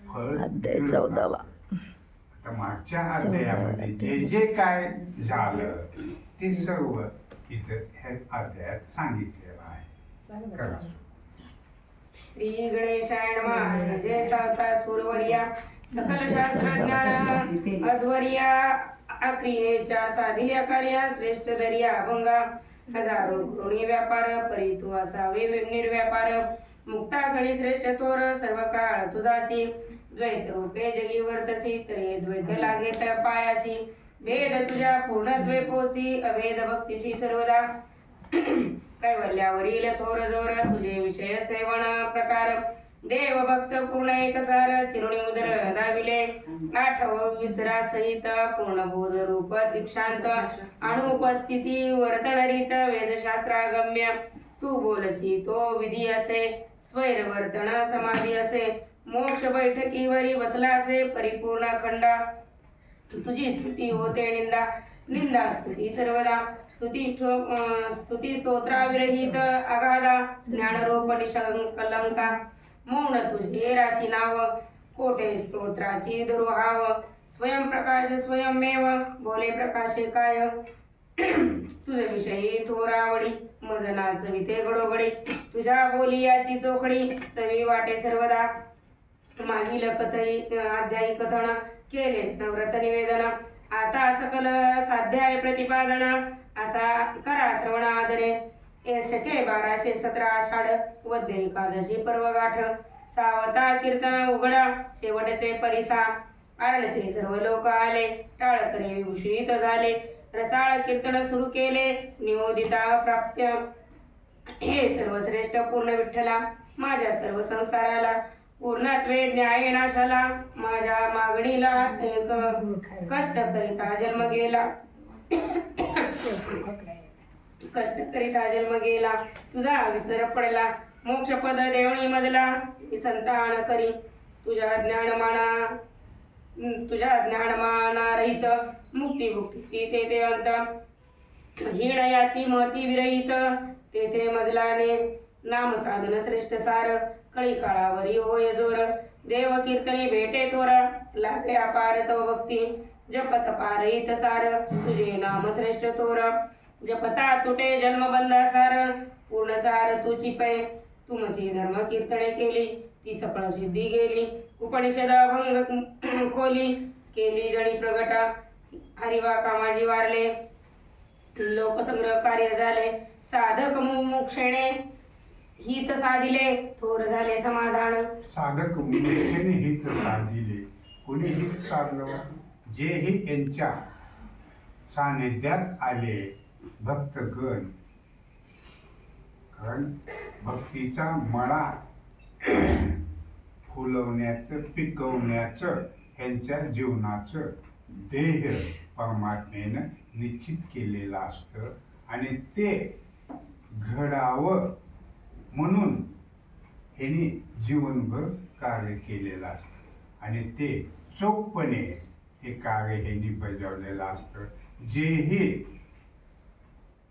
फळ अध्याय मिळत 14वा. असतं. आता मागच्या अध्यायामध्ये जे जे काय झालं ते सर्व इथं ह्या अध्यायात सांगितलेलं आहे. करा. श्री गणेशाय नमः. जय सावता सूरवर्या सकल शास्त्रज्ञान अध्वर्या अक्रियेच्या साधिल्या कार्या श्रेष्ठ दर्या अभंगा हजारो करुणी व्यापार परितू असावे निर्व्यापार मुक्तासणी श्रेष्ठ थोर सर्व काळ तुझाची द्वैत रूपे जगी वर्तसी तरी द्वैत लागे तर पायाशी वेद तुझ्या पूर्णत्वे पोसी अभेद भक्तीसी सर्वदा कैवल्यावरील थोर जोर तुझे विषय सेवण प्रकार देव भक्त पूर्ण एकसार चिरुणी उदर दाविले आठव विसरा सहित पूर्ण बोध रूप दीक्षांत अनुपस्थिती वर्तनरीत वेदशास्त्रागम्य तू बोलसी तो विधी असे स्वैर वर्तन समाधी असे मोक्ष बैठकीवरी बसला असे परिपूर्ण खंडा तुझी स्तुती होते निंदा निंदा स्तुती सर्वदा स्तुती स्तोत्राविरहित अगाधा ज्ञानरूप निशंकलंका मौन तुझे राशी नाव कोठे स्तोत्राची दुर्हाव स्वयंप्रकाश स्वयंमेव बोले प्रकाशे काय तुझे विषयी थोरावडी मजनाच विते घडोघडी तुझ्या बोलियाची चोखडी चवी वाटे सर्वदा मागील कथई अध्यायी कथन केले व्रत निवेदन आता सकल साध्याय प्रतिपादन असा करा श्रवण आदरे शके 1217 आषाढ वद्य एकादशी पर्व गाठ सावता कीर्तन उघडा शेवटचे परिसा आरणचे सर्व लोक आले टाळकरी विभूषित झाले रसाळ कीर्तन सुरू केले नियोदिता प्राप्त्य हे सर्वश्रेष्ठ पूर्ण विठ्ठला माझ्या सर्व संसाराला पूर्णत्वे न्याय नाशाला माझ्या मागणीला एक कष्ट करिता जन्म गेला कष्ट करिता जन्म गेला तुझा विसर पडला मोक्षपद देवणी मजला संतान करी तुझ्या ज्ञानमाना रहित मुक्ती भुक्तीची तेथे अंत हीण याती महती विरहित तेथे मजलाने नाम साधन श्रेष्ठ सार कळी काळावरी होय जोर देव कीर्तने भेटे थोर लाभे अपार तव भक्ती जपत पारहित सार तुझे नाम श्रेष्ठ थोर जपता तुटे जन्मबंध सार पूर्ण सार तुची पै तुमची धर्म कीर्तने केली ती सकळ सिद्धी गेली उपनिषद भंग खोली केली जणी प्रगटा हरिवा कामाजी वारले लोकसंग्रह कार्य झाले साधक मुमुक्षेने हित साधिले थोर झाले समाधान साधक मुमुक्षेने हित साधिले. कोणी हित साधलं? जे हे यांच्या सानिध्यात आले भक्तगण. कारण भक्तीचा मळा फुलवण्याचं पिकवण्याचं ह्यांच्या जीवनाचं ध्येय परमात्मेनं निश्चित केलेलं असतं आणि ते घडावं म्हणून ह्यांनी जीवनभर कार्य केलेलं असतं आणि ते चोखपणे हे कार्य ह्यांनी बजावलेलं असतं. जेही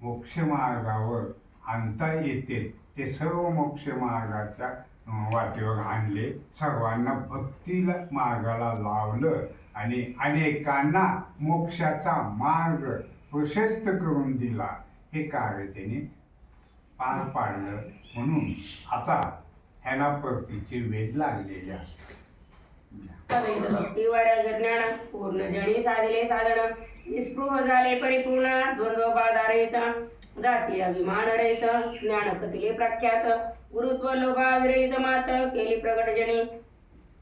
मोक्षमार्गावर आणता येते ते सर्व मोक्षमार्गाच्या वाटेवर आणले, सर्वांना भक्तीला मार्गाला लावलं आणि अनेकांना मोक्षाचा मार्ग प्रशस्त करून दिला. हे कार्य त्यांनी पार पाडलं म्हणून आता ह्यांना परतीचे वेध लागलेले असतात. अवैध भक्ती वैराग्य ज्ञान पूर्ण जणी साधिले साधन निस्पृह झाले परिपूर्ण द्वंद्व बाधा रहित जाती अभिमान रहित ज्ञान कथिले प्रख्यात गुरुत्व लोभा विरहित मात केली प्रगट जणी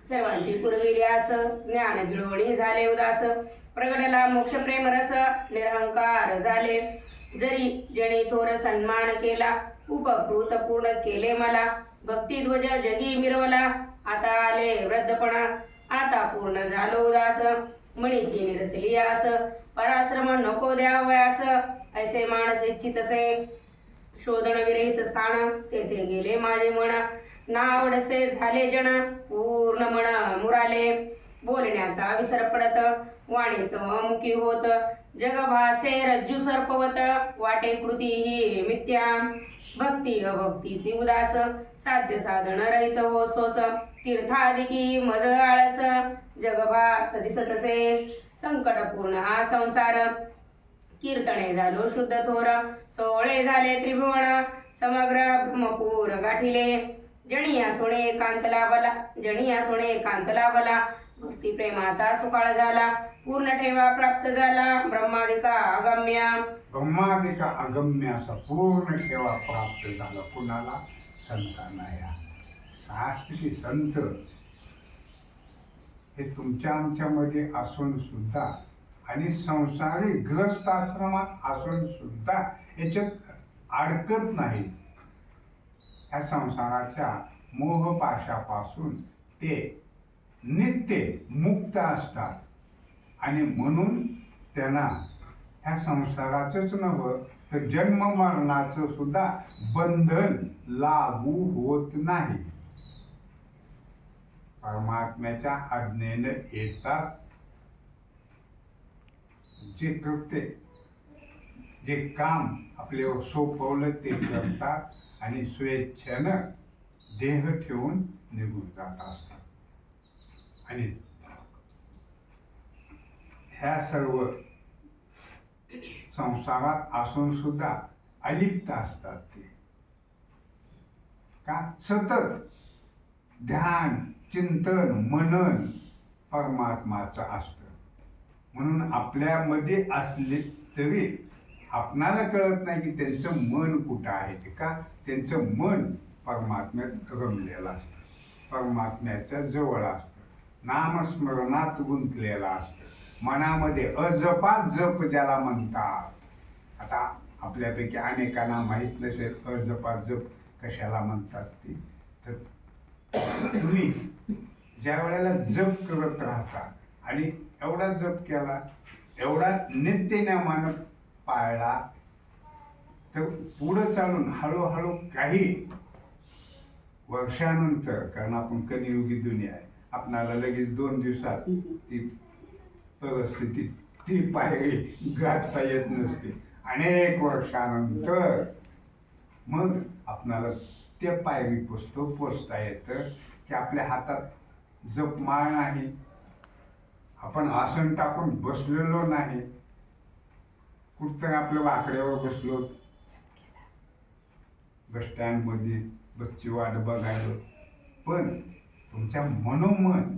सर्वांची पुरविली आस ज्ञान गिळवणी झाले उदास प्रगटला मोक्ष प्रेम रस निरहंकार झाले जरी जणी थोर सन्मान केला उपकृत पूर्ण केले मला भक्ती ध्वज जगी मिरवला आता आले वृद्धपणा आता पूर्ण झालो उदास मणीची निरसली आस पराश्रम नको द्यावयास ऐसे माणस इच्छित असे शोधन विरहित स्थान तेथे गेले माझे मन नावडसे झाले जन पूर्ण मन मुराले बोलण्याचा विसर पडत वाणीत अमुखी होत जग भासे रज्जू सर्पवत वाटे कृती ही मिथ्या भक्ती अभक्तीसी उदास साध्य साधन रहित हो सोस तीर्थादिकी मज आळस जगभा सदिसतसे संकटपूर्ण हा संसार कीर्तने झालो शुद्ध थोर सोहळे झाले त्रिभुवन समग्र ब्रह्मपूर गाठिले जणिया सोने कांत लाभला जणिया सोने कांत लाभला भक्ती प्रेमाचा सुकाळ झाला पूर्ण ठेवा प्राप्त झाला ब्रह्मादिका अगम्य ब्रह्मादिका अगम्य असा पूर्ण ठेवा प्राप्त झाला कुणाला? संतांना. या की संत हे तुमच्या आमच्यामध्ये असून सुद्धा आणि संसारी ग्रस्त आश्रमात असून सुद्धा याच्यात अडकत नाही. ह्या संसाराच्या मोहपाशापासून ते नित्य मुक्त असतात आणि म्हणून त्यांना ह्या संसाराचंच नव्हं तर जन्म मरणाचं सुद्धा बंधन लागू होत नाही. परमात्म्याच्या आज्ञेने येतात, जे कृत्य जे काम आपल्यावर सोपवलं ते करतात आणि स्वेच्छेनं देह ठेवून निघून जात असतात. आणि ह्या सर्व संसारात असून सुद्धा अलिप्त असतात. ते का? सतत ध्यान चिंतन मनन परमात्माचं असतं. म्हणून आपल्यामध्ये असले तरी आपणाला कळत नाही की त्यांचं मन कुठं आहे. ते का? त्यांचं मन परमात्म्यात रमलेलं असतं, परमात्म्याच्या जवळ असतं, नामस्मरणात गुंतलेलं असतं. मनामध्ये अजपात जप ज्याला म्हणतात. आता आपल्यापैकी अनेकांना माहीत नसेल अजपात जप कशाला म्हणतात ते. तर तुम्ही ज्या वेळेला जप करत राहता आणि एवढा जप केला, एवढा नित्यनेमानं पाळला, तर पुढं चालून हळूहळू काही वर्षानंतर, कारण आपण कलियुगी दुनिया आहे, आपणाला लगेच 2 दिवसात ती परिस्थिती ती पायरी गाठता येत नसते. अनेक वर्षानंतर मग आपणाला त्या पायरी पोचता येतं की आपल्या हातात जपमाळ नाही, आपण आसन टाकून बसलेलो नाही, कुठं आपल्या वाकड्यावर बसलो, बस स्टँडमध्ये बसची वाट बघायलो, पण तुमच्या मनोमन